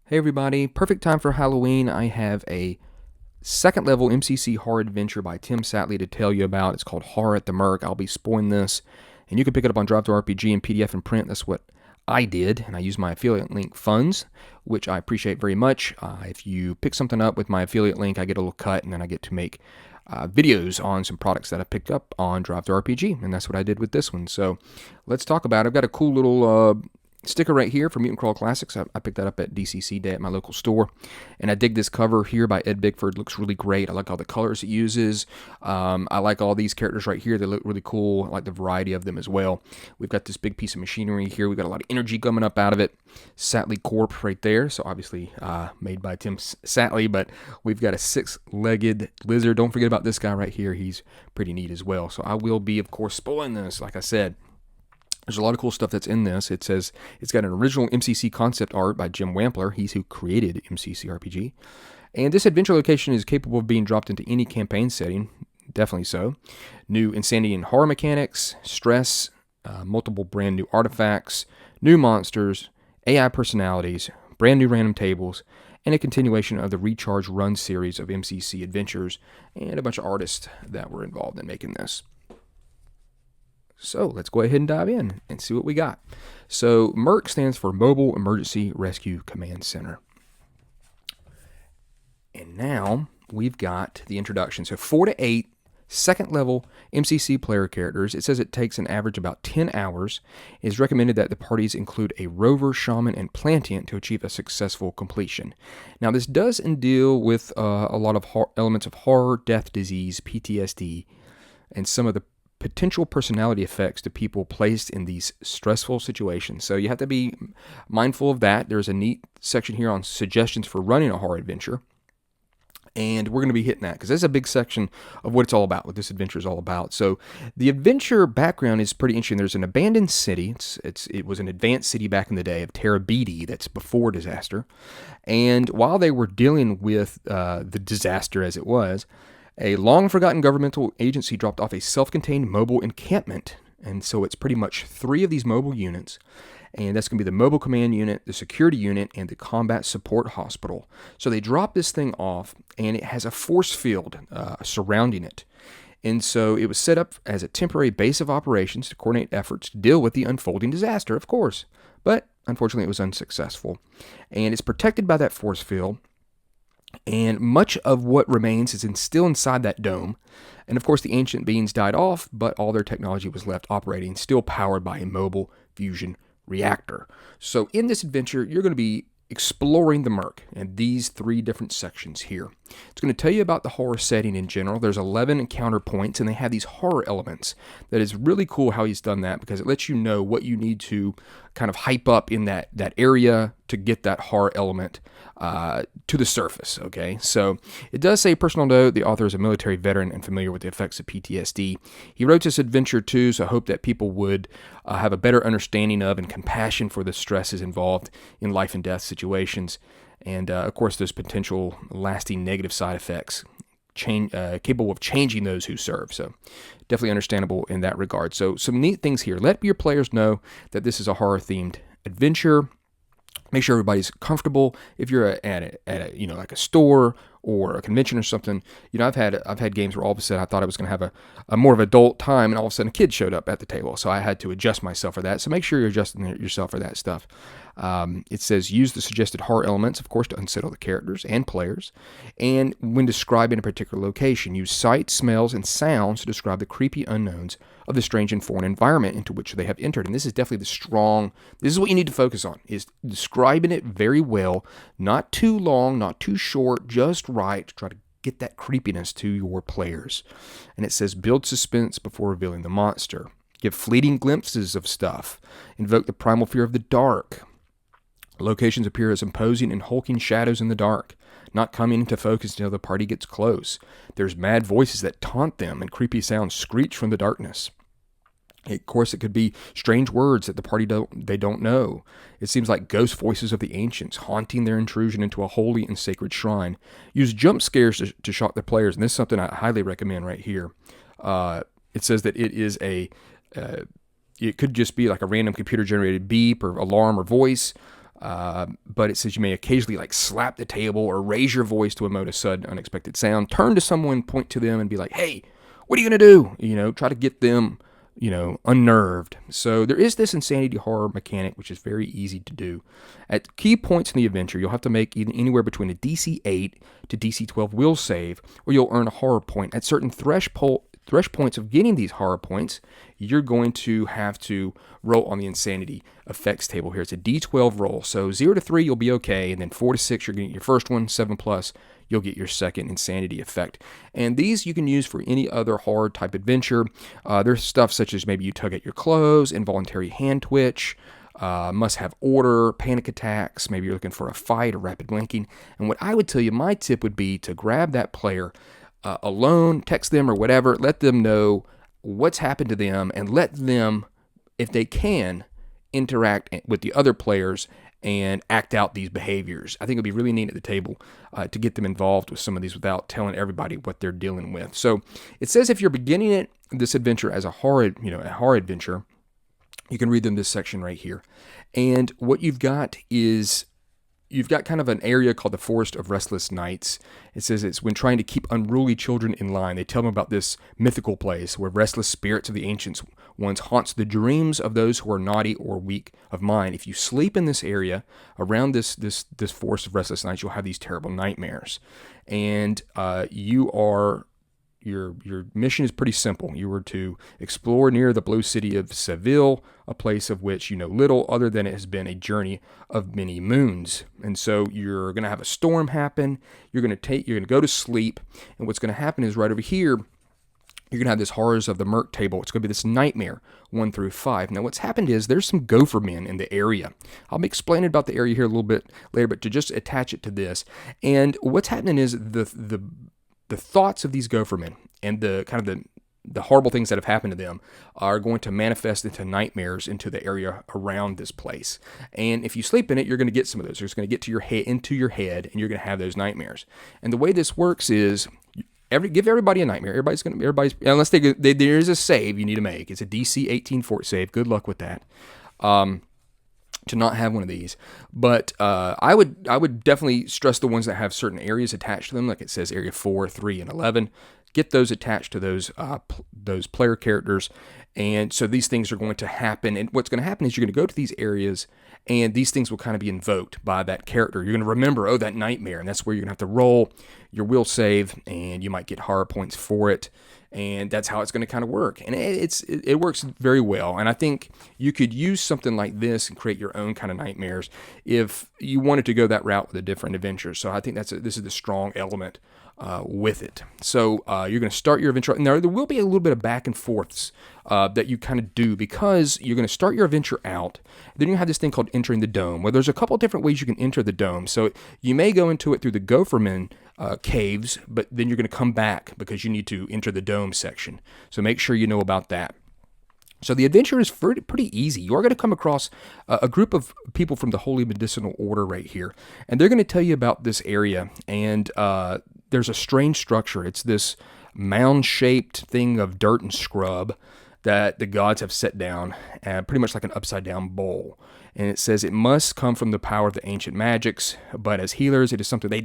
Hey everybody, perfect time for Halloween. I have a second level MCC horror adventure by Tim Satley to tell you about. It's called Horror at the Merc. I'll be spoiling this, and you can pick it up on Drive to RPG in PDF and print. That's what I did, and I use my affiliate link funds, which I appreciate very much. If you pick something up with my affiliate link, I get a little cut, and then I get to make videos on some products that I picked up on Drive to RPG, and that's what I did with this one. So let's talk about it. I've got a cool little sticker right here for Mutant Crawl Classics. I picked that up at DCC Day at my local store, and I dig this cover here by Ed Bigford. It looks really great. I like all the colors it uses. I like all these characters right here. They look really cool. I like the variety of them as well. We've got this big piece of machinery here. We've got a lot of energy coming up out of it. Satley Corp right there. So obviously made by Tim Satley, but we've got a six-legged lizard. Don't forget about this guy right here. He's pretty neat as well. So I will be, of course, spoiling this, like I said. There's a lot of cool stuff that's in this. It says it's got an original MCC concept art by Jim Wampler. He's who created MCC RPG. And this adventure location is capable of being dropped into any campaign setting. Definitely so. New insanity and horror mechanics, stress, multiple brand new artifacts, new monsters, AI personalities, brand new random tables, and a continuation of the Recharge Run series of MCC adventures, and a bunch of artists that were involved in making this. So let's go ahead and dive in and see what we got. So MERCC stands for Mobile Emergency Rescue Command Center. And now we've got the introduction. So 4 to 8 second level MCC player characters. It says it takes an average about 10 hours. It is recommended that the parties include a rover, shaman, and plantient to achieve a successful completion. Now this does deal with a lot of elements of horror, death, disease, PTSD, and some of the potential personality effects to people placed in these stressful situations. So you have to be mindful of that. There's a neat section here on suggestions for running a horror adventure. And we're going to be hitting that because that's a big section of what it's all about, what this adventure is all about. So the adventure background is pretty interesting. There's an abandoned city. It was an advanced city back in the day of Terabithia, that's before disaster. And while they were dealing with the disaster as it was, a long-forgotten governmental agency dropped off a self-contained mobile encampment, and so it's pretty much 3 of these mobile units, and that's going to be the mobile command unit, the security unit, and the combat support hospital. So they drop this thing off, and it has a force field surrounding it. And so it was set up as a temporary base of operations to coordinate efforts to deal with the unfolding disaster, of course. But unfortunately, it was unsuccessful. And it's protected by that force field. And much of what remains is still inside that dome. And of course, the ancient beings died off, but all their technology was left operating, still powered by a mobile fusion reactor. So in this adventure, you're going to be exploring the MERCC and these 3 different sections here. It's going to tell you about the horror setting in general. There's 11 encounter points, and they have these horror elements. That is really cool how he's done that, because it lets you know what you need to kind of hype up in that area to get that horror element to the surface, okay? So it does say, personal note, the author is a military veteran and familiar with the effects of PTSD. He wrote this adventure too, so I hope that people would have a better understanding of and compassion for the stresses involved in life and death situations. And of course, there's potential lasting negative side effects capable of changing those who serve. So definitely understandable in that regard. So some neat things here. Let your players know that this is a horror-themed adventure. Make sure everybody's comfortable. If you're at a like a store or a convention or something, I've had games where all of a sudden I thought I was going to have a more of an adult time, and all of a sudden a kid showed up at the table, so I had to adjust myself for that. So make sure you're adjusting yourself for that stuff. It says use the suggested horror elements, of course, to unsettle the characters and players. And when describing a particular location, use sights, smells, and sounds to describe the creepy unknowns of the strange and foreign environment into which they have entered. And this is definitely this is what you need to focus on, is describing it very well, not too long, not too short, just right, to try to get that creepiness to your players. And it says build suspense before revealing the monster. Give fleeting glimpses of stuff. Invoke the primal fear of the dark. Locations appear as imposing and hulking shadows in the dark, not coming into focus until the party gets close. There's mad voices that taunt them, and creepy sounds screech from the darkness. Of course, it could be strange words that the party don't know. It seems like ghost voices of the ancients, haunting their intrusion into a holy and sacred shrine. Use jump scares to shock the players, and this is something I highly recommend right here. It says that it is it could just be like a random computer-generated beep or alarm or voice. But it says you may occasionally like slap the table or raise your voice to emote a sudden unexpected sound. Turn to someone, point to them, and be like, "Hey, what are you gonna do?" Try to get them, unnerved. So there is this insanity horror mechanic, which is very easy to do. At key points in the adventure, you'll have to make anywhere between a DC 8 to DC 12 will save, or you'll earn a horror point. At certain thresh points of getting these horror points, you're going to have to roll on the insanity effects table here. It's a D12 roll. So 0 to 3, you'll be okay. And then 4 to 6, you're getting your first one. 7 plus, you'll get your second insanity effect. And these you can use for any other horror type adventure. There's stuff such as maybe you tug at your clothes, involuntary hand twitch, must have order, panic attacks. Maybe you're looking for a fight or rapid blinking. And what I would tell you, my tip would be to grab that player alone, text them or whatever, let them know what's happened to them, and let them, if they can, interact with the other players and act out these behaviors. I think it'd be really neat at the table to get them involved with some of these without telling everybody what they're dealing with. So it says if you're beginning this adventure as a horror adventure, you can read them this section right here. And what you've got is you've got kind of an area called the Forest of Restless Nights. It says it's when trying to keep unruly children in line. They tell them about this mythical place where restless spirits of the ancient ones haunts the dreams of those who are naughty or weak of mind. If you sleep in this area around this Forest of Restless Nights, you'll have these terrible nightmares. And your mission is pretty simple. You were to explore near the blue city of Seville, a place of which you know little other than it has been a journey of many moons. And so you're going to have a storm happen. You're going to go to sleep. And what's going to happen is right over here, you're going to have this Horrors of the MERCC table. It's going to be this nightmare 1 through 5. Now what's happened is there's some gopher men in the area. I'll be explaining about the area here a little bit later, but to just attach it to this. And what's happening is the thoughts of these gophermen and the horrible things that have happened to them are going to manifest into nightmares into the area around this place. And if you sleep in it, you're going to get some of those. It's going to get into your head, and you're going to have those nightmares. And the way this works is give everybody a nightmare. Unless there is a save you need to make. It's a DC 18 fort save. Good luck with that. To not have one of these, but I would definitely stress the ones that have certain areas attached to them, like it says area 4, 3, and 11. Get those attached to those player characters, and so these things are going to happen. And what's going to happen is you're going to go to these areas, and these things will kind of be invoked by that character. You're going to remember, that nightmare, and that's where you're going to have to roll your will save, and you might get horror points for it. And that's how it's going to kind of work. And it works very well. And I think you could use something like this and create your own kind of nightmares if you wanted to go that route with a different adventure. So I think this is the strong element with it. So you're going to start your adventure. Now, there will be a little bit of back and forths that you kind of do, because you're going to start your adventure out. Then you have this thing called entering the dome. Well, there's a couple different ways you can enter the dome. So you may go into it through the Gopherman caves, but then you're going to come back because you need to enter the dome section. So make sure you know about that. So the adventure is pretty easy. You are going to come across a group of people from the Holy Medicinal Order right here, and they're going to tell you about this area. And there's a strange structure. It's this mound-shaped thing of dirt and scrub that the gods have set down, pretty much like an upside-down bowl. And it says it must come from the power of the ancient magics, but as healers, it is something they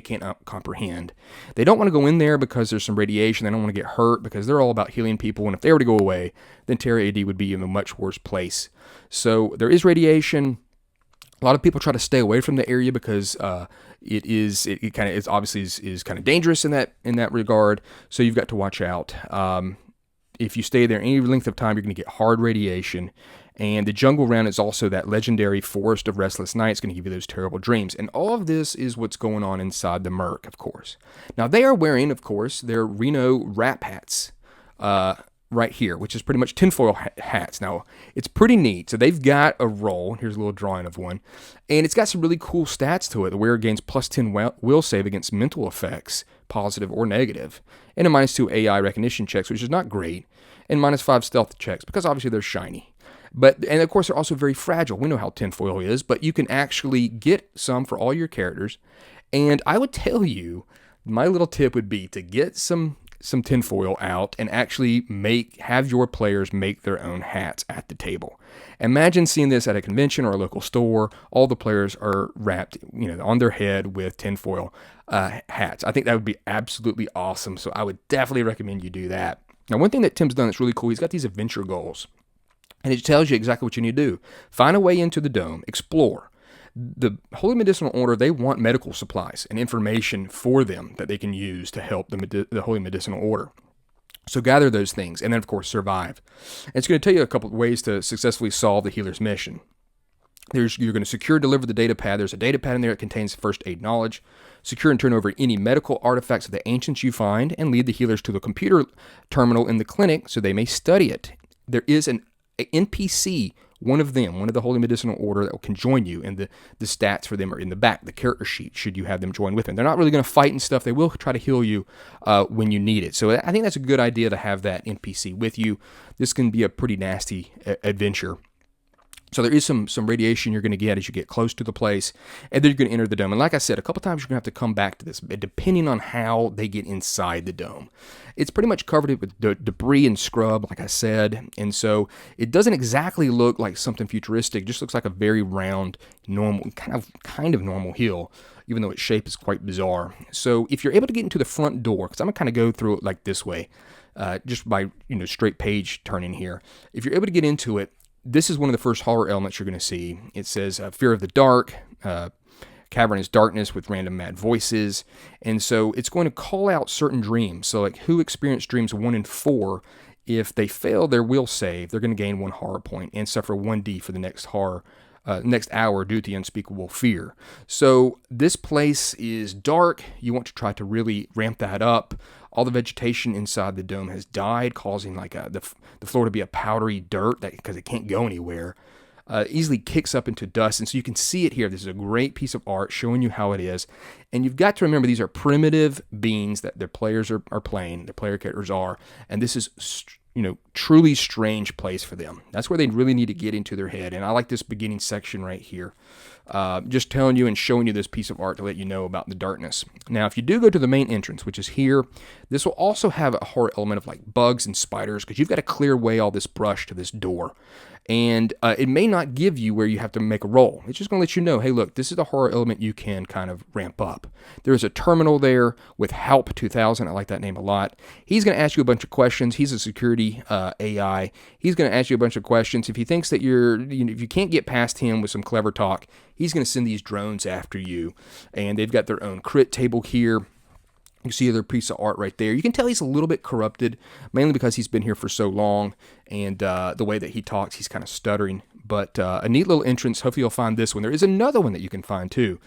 can't comprehend. They don't want to go in there because there's some radiation. They don't want to get hurt because they're all about healing people. And if they were to go away, then Terra AD would be in a much worse place. So there is radiation. A lot of people try to stay away from the area because it kind of is kind of dangerous in that regard. So you've got to watch out. If you stay there any length of time, you're going to get hard radiation. And the jungle around is also that legendary Forest of Restless Nights, going to give you those terrible dreams. And all of this is what's going on inside the MERCC, of course. Now, they are wearing, of course, their Reno wrap hats right here, which is pretty much tinfoil hats. Now, it's pretty neat. So they've got a roll. Here's a little drawing of one. And it's got some really cool stats to it. The wearer gains plus 10 will save against mental effects, positive or negative, and a -2 AI recognition checks, which is not great, and -5 stealth checks, because obviously they're shiny. And of course, they're also very fragile. We know how tinfoil is, but you can actually get some for all your characters. And I would tell you, my little tip would be to get some some tinfoil out and actually have your players make their own hats at the table. Imagine seeing this at a convention or a local store. All the players are wrapped, on their head with tinfoil hats. I think that would be absolutely awesome. So I would definitely recommend you do that. Now, one thing that Tim's done that's really cool, he's got these adventure goals. And it tells you exactly what you need to do. Find a way into the dome, explore. The Holy Medicinal Order, they want medical supplies and information for them that they can use to help the Holy Medicinal Order. So gather those things, and then, of course, survive. And it's going to tell you a couple of ways to successfully solve the healer's mission. You're going to secure and deliver the data pad. There's a data pad in there that contains first aid knowledge. Secure and turn over any medical artifacts of the ancients you find, and lead the healers to the computer terminal in the clinic so they may study it. There is an NPC, one of the Holy Medicinal Order that can join you, and the stats for them are in the back, the character sheet, should you have them join with them. They're not really going to fight and stuff. They will try to heal you when you need it. So I think that's a good idea to have that NPC with you. This can be a pretty nasty adventure. So there is some radiation you're going to get as you get close to the place, and then you're going to enter the dome. And like I said, a couple times you're going to have to come back to this, depending on how they get inside the dome. It's pretty much covered with debris and scrub, like I said, and so it doesn't exactly look like something futuristic. It just looks like a very round, normal, kind of normal hill, even though its shape is quite bizarre. So if you're able to get into the front door, because I'm going to kind of go through it like this way, just by straight page turning here. If you're able to get into it, this is one of the first horror elements you're going to see. It says fear of the dark, cavernous darkness with random mad voices. And so it's going to call out certain dreams. So like who experienced dreams 1 and 4, if they fail their will save, they're going to gain 1 horror point and suffer 1d for the next hour due to the unspeakable fear. So this place is dark. You want to try to really ramp that up. All the vegetation inside the dome has died, causing like the floor to be a powdery dirt because it can't go anywhere. Easily kicks up into dust, and so you can see it here. This is a great piece of art showing you how it is. And you've got to remember these are primitive beings that their players are playing, their player characters are, and this is truly strange place for them. That's where they really need to get into their head. And I like this beginning section right here. Just telling you and showing you this piece of art to let you know about the darkness. Now, if you do go to the main entrance, which is here, this will also have a horror element of like bugs and spiders, because you've got to clear away all this brush to this door. And it may not give you where you have to make a roll. It's just going to let you know, hey, look, this is the horror element you can kind of ramp up. There's a terminal there with Help 2000. I like that name a lot. He's going to ask you a bunch of questions. He's a security AI. He's going to ask you a bunch of questions. If he thinks that if you can't get past him with some clever talk, he's going to send these drones after you. And they've got their own crit table here. You see their piece of art right there. You can tell he's a little bit corrupted, mainly because he's been here for so long, and the way that he talks, he's kind of stuttering. But a neat little entrance. Hopefully you'll find this one. There is another one that you can find too,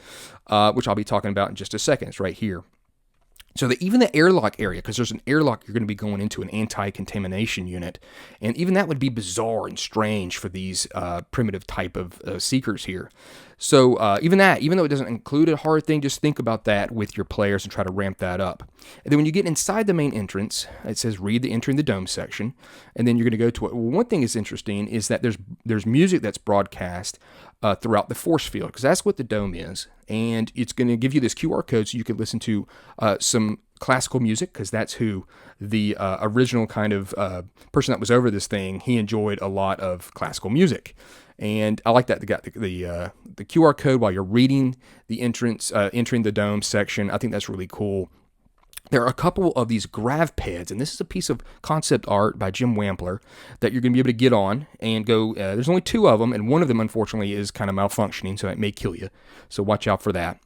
which I'll be talking about in just a second. It's right here. So even the airlock area, because there's an airlock, you're going to be going into an anti-contamination unit. And even that would be bizarre and strange for these primitive type of seekers here. So even though it doesn't include a horror thing, just think about that with your players and try to ramp that up. And then when you get inside the main entrance, it says read the entering the dome section. And then you're going to go to it. Well, one thing that's interesting is that there's music that's broadcast throughout the force field, because that's what the dome is. And it's going to give you this QR code so you can listen to some classical music, because that's who the original kind of person that was over this thing, he enjoyed a lot of classical music. And I like that they got the QR code while you're reading the entrance, entering the dome section. I think that's really cool. There are a couple of these grav pads, and this is a piece of concept art by Jim Wampler that you're going to be able to get on and go. There's only 2 of them, and one of them, unfortunately, is kind of malfunctioning, so it may kill you. So watch out for that.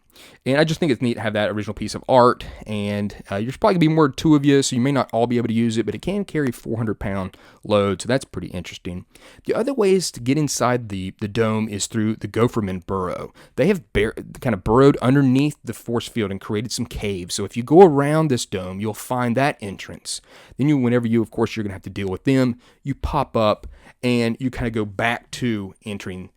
And I just think it's neat to have that original piece of art, and there's probably going to be more than 2 of you, so you may not all be able to use it, but it can carry 400-pound load, so that's pretty interesting. The other ways to get inside the dome is through the Gopherman burrow. They have kind of burrowed underneath the force field and created some caves, so if you go around this dome, you'll find that entrance. Then whenever of course, you're going to have to deal with them, you pop up, and you kind of go back to entering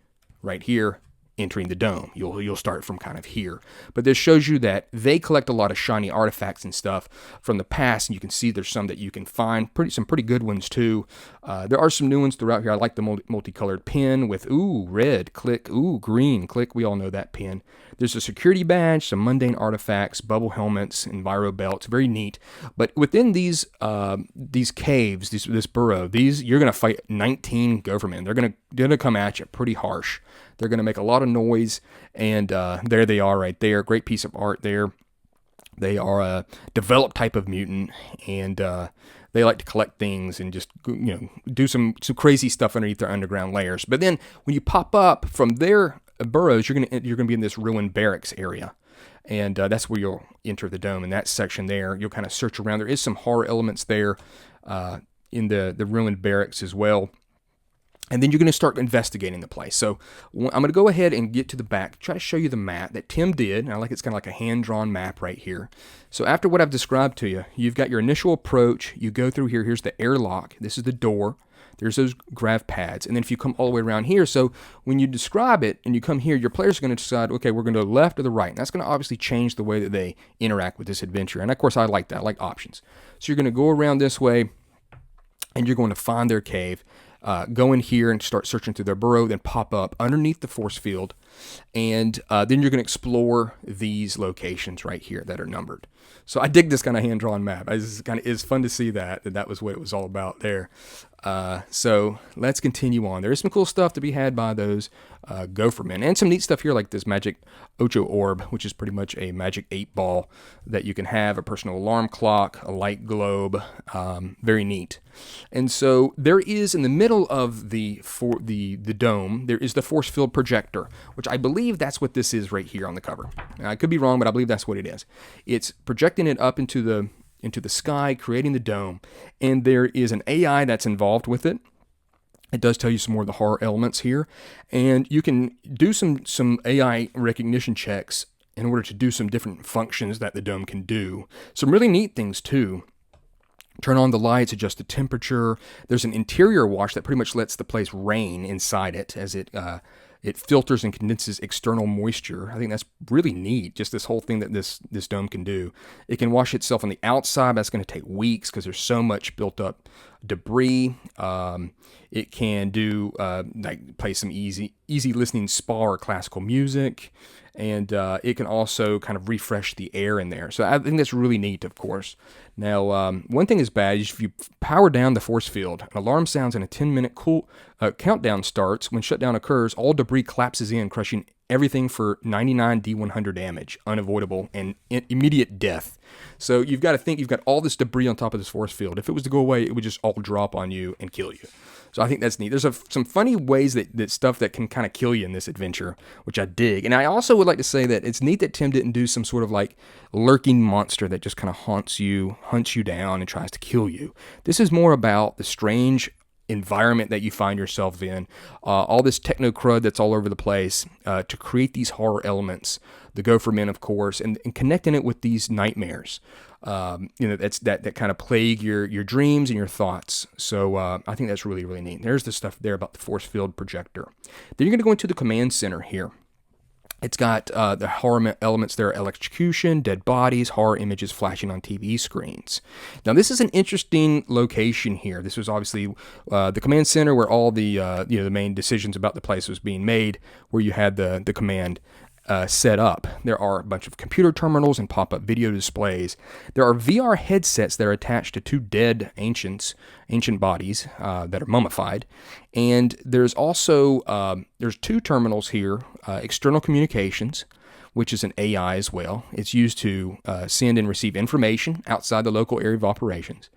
right here, entering the dome. You'll start from kind of here. But this shows you that they collect a lot of shiny artifacts and stuff from the past, and you can see there's some that you can find, some pretty good ones too. There are some new ones throughout here. I like the multicolored pin with, red, click, green, click. We all know that pin. There's a security badge, some mundane artifacts, bubble helmets, enviro belts. Very neat. But within these caves, this burrow, you're going to fight 19 Gophermen. They're going to come at you pretty harsh. They're going to make a lot of noise, and there they are right there. Great piece of art there. They are a developed type of mutant, and they like to collect things and just do some crazy stuff underneath their underground layers. But then when you pop up from their burrows, you're gonna be in this ruined barracks area, and that's where you'll enter the dome. In that section there, you'll kind of search around. There is some horror elements there in the ruined barracks as well. And then you're going to start investigating the place. So I'm going to go ahead and get to the back, try to show you the map that Tim did. And I like it's kind of like a hand-drawn map right here. So after what I've described to you, you've got your initial approach. You go through here. Here's the airlock. This is the door. There's those grav pads. And then if you come all the way around here, so when you describe it and you come here, your players are going to decide, okay, we're going to go left or the right. And that's going to obviously change the way that they interact with this adventure. And of course, I like that. I like options. So you're going to go around this way, and you're going to find their cave. Go in here and start searching through their burrow, then pop up underneath the force field, and then you're going to explore these locations right here that are numbered. So I dig this kind of hand-drawn map. It's fun to see that was what it was all about there. So let's continue on. There is some cool stuff to be had by those Gophermen, and some neat stuff here like this magic Ocho orb, which is pretty much a magic 8-ball that you can have, a personal alarm clock, a light globe. Very neat. And so there is in the middle of the dome, there is the force field projector, which I believe that's what this is right here on the cover. Now, I could be wrong, but I believe that's what it is. It's projecting it up into the sky, creating the dome, and there is an AI that's involved with it. It does tell you some more of the horror elements here, and you can do some AI recognition checks in order to do some different functions that the dome can do. Some really neat things too. Turn on the lights, adjust the temperature. There's an interior wash that pretty much lets the place rain inside it as it filters and condenses external moisture. I think that's really neat, just this whole thing that this dome can do. It can wash itself on the outside. That's going to take weeks because there's so much built up debris. It can do play some easy listening spa or classical music. And it can also kind of refresh the air in there. So I think that's really neat, of course. Now, one thing is bad is if you power down the force field, an alarm sounds and a 10-minute countdown starts. When shutdown occurs, all debris collapses in, crushing everything for 99 D100 damage, unavoidable, and immediate death. So you've got to think you've got all this debris on top of this force field. If it was to go away, it would just all drop on you and kill you. So I think that's neat. There's some funny ways that stuff that can kind of kill you in this adventure, which I dig. And I also would like to say that it's neat that Tim didn't do some sort of like lurking monster that just kind of hunts you down and tries to kill you. This is more about the strange environment that you find yourself in, all this techno crud that's all over the place to create these horror elements, the Gophermen, of course, and connecting it with these nightmares. That kind of plague your dreams and your thoughts. So I think that's really, really neat. There's the stuff there about the force field projector. Then you're going to go into the command center here. It's got the horror elements there, electrocution, dead bodies, horror images flashing on TV screens. Now, this is an interesting location here. This was obviously the command center where all the the main decisions about the place was being made, where you had the command set up. There are a bunch of computer terminals and pop-up video displays. There are VR headsets that are attached to two dead ancient bodies that are mummified. And there's also there's two terminals here, external communications, which is an AI as well. It's used to send and receive information outside the local area of operations.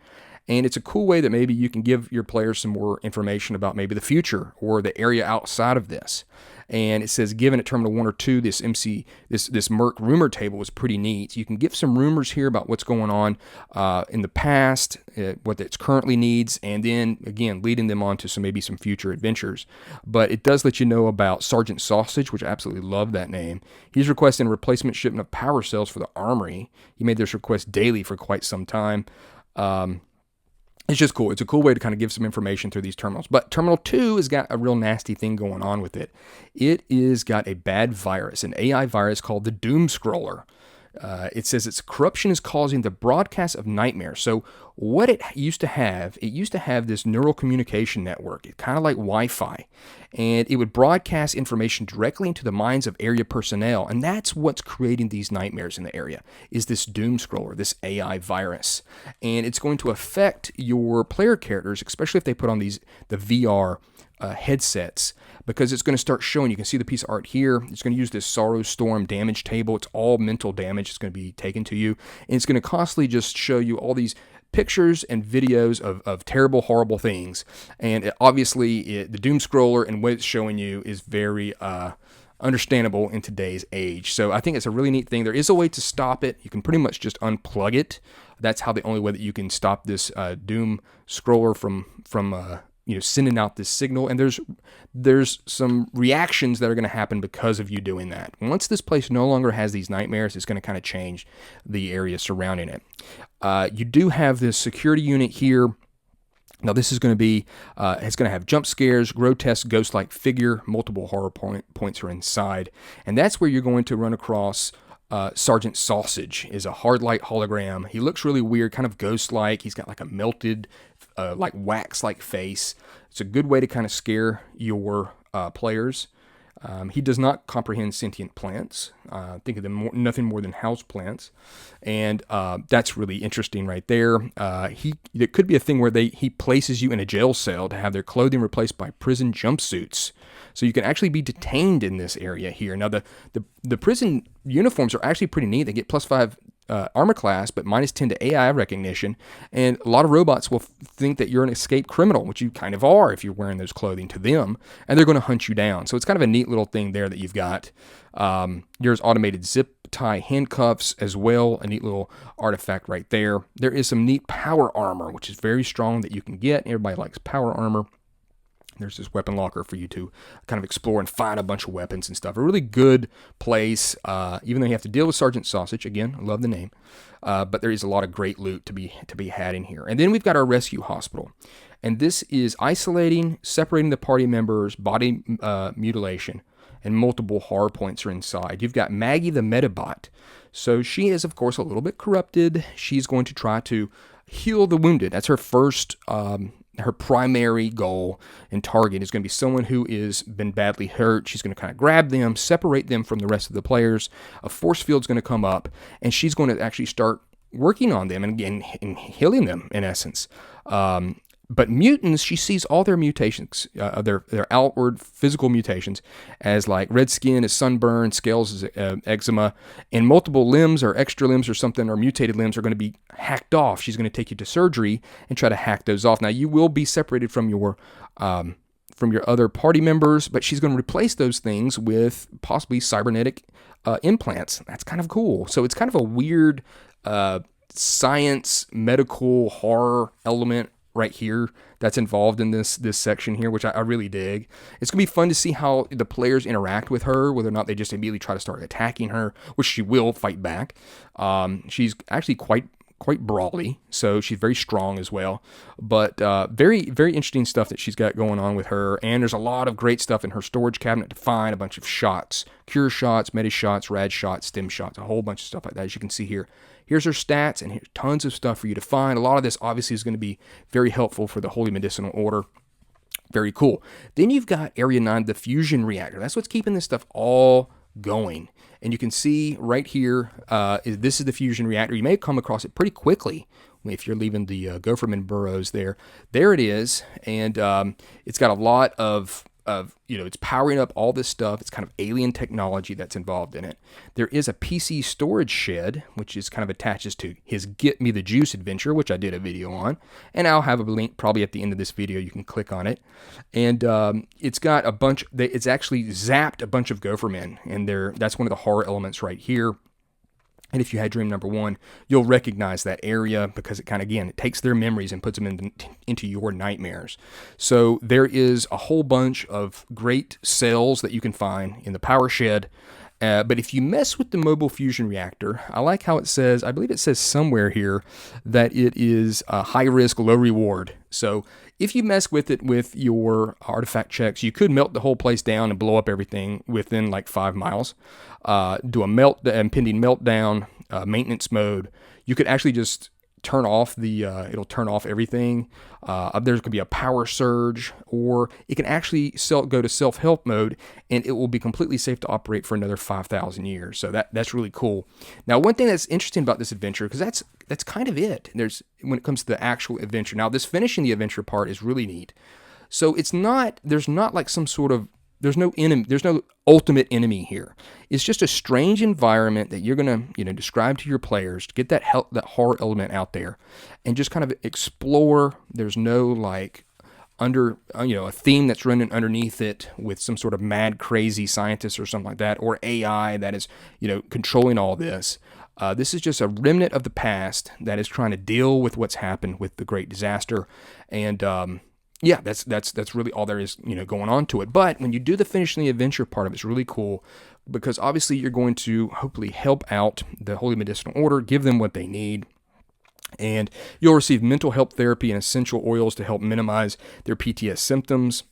And it's a cool way that maybe you can give your players some more information about maybe the future or the area outside of this. And it says, given at Terminal 1 or 2, this MERCC rumor table was pretty neat. You can give some rumors here about what's going on in the past, what it currently needs, and then, again, leading them on to maybe some future adventures. But it does let you know about Sergeant Sausage, which I absolutely love that name. He's requesting a replacement shipment of power cells for the armory. He made this request daily for quite some time. It's just cool. It's a cool way to kind of give some information through these terminals. But Terminal 2 has got a real nasty thing going on with it. It is got a bad virus, an AI virus called the Doom Scroller. It says its corruption is causing the broadcast of nightmares. So what it used to have this neural communication network. It's kind of like Wi-Fi, and it would broadcast information directly into the minds of area personnel, and that's what's creating these nightmares in the area, is this doom scroller, this AI virus. And it's going to affect your player characters, especially if they put on the VR headsets, because it's going to start showing. You can see the piece of art here. It's going to use this Sorrow Storm damage table. It's all mental damage that's going to be taken to you, and it's going to constantly just show you all these pictures and videos of terrible, horrible things. And obviously, the doom scroller and what it's showing you is very understandable in today's age. So I think it's a really neat thing. There is a way to stop it. You can pretty much just unplug it. That's how the only way that you can stop this doom scroller from sending out this signal. And there's some reactions that are going to happen because of you doing that. Once this place no longer has these nightmares, it's going to kind of change the area surrounding it. You do have this security unit here. Now this is going to be, it's going to have jump scares, grotesque ghost-like figure, multiple horror points are inside. And that's where you're going to run across Sergeant Sausage. Is a hard light hologram. He looks really weird, kind of ghost-like. He's got like a melted, like wax-like face. It's a good way to kind of scare your players. He does not comprehend sentient plants. Think of them nothing more than house plants, and that's really interesting right there. There could be a thing where he places you in a jail cell to have their clothing replaced by prison jumpsuits, so you can actually be detained in this area here. Now the prison uniforms are actually pretty neat. They get +5 armor class, but -10 to AI recognition. And a lot of robots will think that you're an escaped criminal, which you kind of are if you're wearing those clothing to them, and they're going to hunt you down. So it's kind of a neat little thing there that you've got. There's automated zip tie handcuffs as well, a neat little artifact right there. There is some neat power armor, which is very strong, that you can get. Everybody likes power armor. There's this weapon locker for you to kind of explore and find a bunch of weapons and stuff. A really good place, even though you have to deal with Sergeant Sausage. Again, I love the name. But there is a lot of great loot to be had in here. And then we've got our rescue hospital. And this is isolating, separating the party members, body mutilation, and multiple horror points are inside. You've got Maggie the Metabot. So she is, of course, a little bit corrupted. She's going to try to heal the wounded. That's her first... her primary goal and target is going to be someone who is been badly hurt. She's going to kind of grab them, separate them from the rest of the players. A force field's going to come up, and she's going to actually start working on them and healing them, in essence. But mutants, she sees all their mutations, their outward physical mutations, as like red skin is sunburn, scales is eczema, and multiple limbs or extra limbs or something, or mutated limbs are going to be hacked off. She's going to take you to surgery and try to hack those off. Now, you will be separated from your other party members, but she's going to replace those things with possibly cybernetic implants. That's kind of cool. So it's kind of a weird science, medical, horror element right here that's involved in this section here, which I really dig. It's gonna be fun to see how the players interact with her, whether or not they just immediately try to start attacking her, which she will fight back. She's actually quite brawly, so she's very strong as well. But very, very interesting stuff that she's got going on with her. And there's a lot of great stuff in her storage cabinet to find, a bunch of shots, cure shots, medi shots, rad shots, stim shots, a whole bunch of stuff like that, as you can see here. Here's her stats, and here's tons of stuff for you to find. A lot of this obviously is going to be very helpful for the Holy Medicinal Order. Very cool. Then you've got Area 9, the fusion reactor. That's what's keeping this stuff all going. And you can see right here, this is the fusion reactor. You may come across it pretty quickly if you're leaving the Gopherman burrows there. There it is, and it's got a lot of it's powering up all this stuff. It's kind of alien technology that's involved in it. There is a PC storage shed, which is kind of attaches to his Get Me the Juice adventure, which I did a video on. And I'll have a link probably at the end of this video. You can click on it. And it's got a bunch, it's actually zapped a bunch of Gophermen. And that's one of the horror elements right here. And if you had Dream Number 1, you'll recognize that area because it kind of, again, it takes their memories and puts them into your nightmares. So there is a whole bunch of great cells that you can find in the power shed. But if you mess with the mobile fusion reactor, I like how it says, I believe it says somewhere here that it is a high risk, low reward. So if you mess with it with your artifact checks, you could melt the whole place down and blow up everything within like 5 miles. Do a impending meltdown, maintenance mode. You could actually just turn off the it'll turn off everything. There's going to be a power surge, or it can actually go to self-help mode, and it will be completely safe to operate for another 5,000 years. So that's really cool. Now, one thing that's interesting about this adventure, because that's kind of it. When it comes to the actual adventure. Now, this finishing the adventure part is really neat. So there's not like some sort of, there's no enemy, there's no ultimate enemy here. It's just a strange environment that you're gonna, describe to your players to get that horror element out there, and just kind of explore. There's no like a theme that's running underneath it with some sort of mad, crazy scientist or something like that, or AI that is, controlling all this. This is just a remnant of the past that is trying to deal with what's happened with the Great Disaster, and yeah, that's really all there is, going on to it. But when you do the finishing the adventure part of it, it's really cool, because obviously you're going to hopefully help out the Holy Medicinal Order, give them what they need, and you'll receive mental health therapy and essential oils to help minimize their PTS symptoms.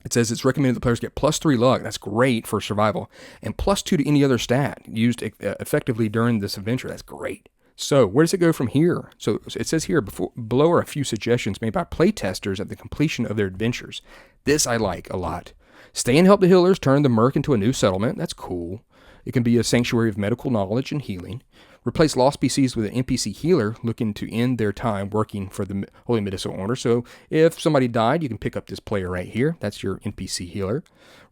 It says it's recommended that players get +3 luck. That's great for survival, and +2 to any other stat used effectively during this adventure. That's great. So where does it go from here? So it says here, below are a few suggestions made by playtesters at the completion of their adventures. This I like a lot. Stay and help the healers turn the MERCC into a new settlement. That's cool. It can be a sanctuary of medical knowledge and healing. Replace lost PCs with an NPC healer looking to end their time working for the Holy Medicinal Order. So if somebody died, you can pick up this player right here. That's your NPC healer.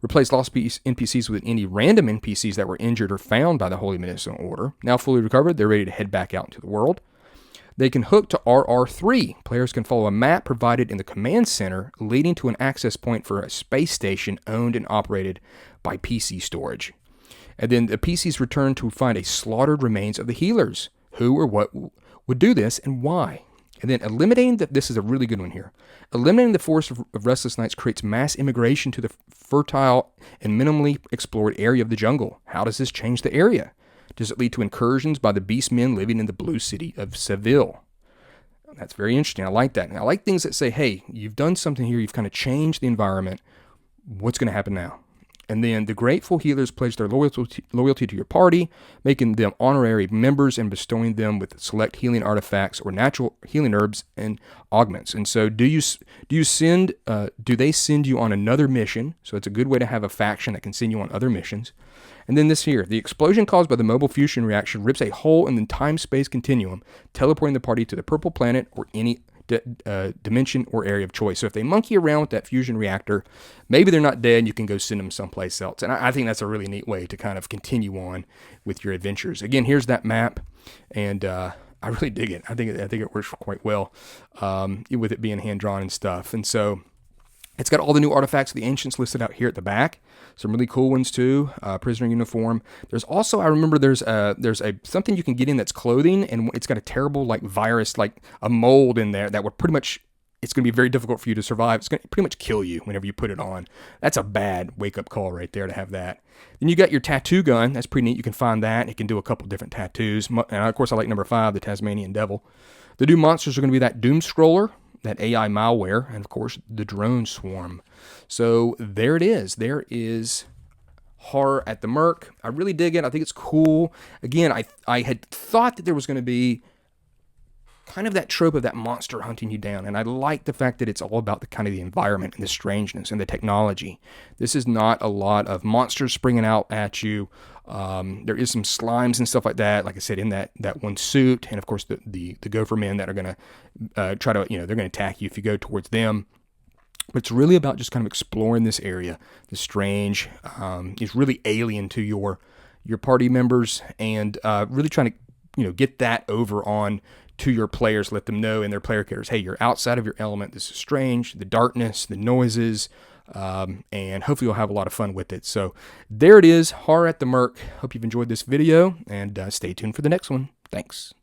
Replace lost NPCs with any random NPCs that were injured or found by the Holy Medicinal Order. Now fully recovered, they're ready to head back out into the world. They can hook to RR3. Players can follow a map provided in the command center leading to an access point for a space station owned and operated by PC storage. And then the PCs return to find a slaughtered remains of the healers. Who or what would do this and why? And then this is a really good one here. Eliminating the force of restless nights creates mass immigration to the fertile and minimally explored area of the jungle. How does this change the area? Does it lead to incursions by the beast men living in the blue city of Seville? That's very interesting. I like that. And I like things that say, hey, you've done something here. You've kind of changed the environment. What's going to happen now? And then the grateful healers pledge their loyalty to your party, making them honorary members and bestowing them with select healing artifacts or natural healing herbs and augments. And so do they send you on another mission? So it's a good way to have a faction that can send you on other missions. And then this here, the explosion caused by the mobile fusion reaction rips a hole in the time-space continuum, teleporting the party to the purple planet or any dimension or area of choice. So if they monkey around with that fusion reactor, maybe they're not dead, you can go send them someplace else. And I think that's a really neat way to kind of continue on with your adventures. Again, here's that map, and I really dig it. I think it works quite well with it being hand-drawn and stuff. And so it's got all the new artifacts of the ancients listed out here at the back. Some really cool ones too. Prisoner uniform. There's also, I remember there's something you can get in that's clothing, and it's got a terrible like virus, like a mold in there that would pretty much, it's going to be very difficult for you to survive. It's going to pretty much kill you whenever you put it on. That's a bad wake-up call right there to have that. Then you got your tattoo gun. That's pretty neat. You can find that. It can do a couple different tattoos. And of course, I like number 5, the Tasmanian Devil. The new monsters are going to be that Doom Scroller, that AI malware, and of course the drone swarm. So there it is. There is horror at the MERCC. I really dig it. I think it's cool. Again, I had thought that there was going to be kind of that trope of that monster hunting you down, and I like the fact that it's all about the kind of the environment and the strangeness and the technology. This is not a lot of monsters springing out at you. There is some slimes and stuff like that, like I said, in that one suit, and of course the gopher men that are going to try to, they're going to attack you if you go towards them. But it's really about just kind of exploring this area. The strange is really alien to your party members, and really trying to get that over on to your players. Let them know in their player characters, hey, you're outside of your element. This is strange. The darkness, the noises, and hopefully you'll have a lot of fun with it. So there it is, horror at the MERCC. Hope you've enjoyed this video, and stay tuned for the next one. Thanks.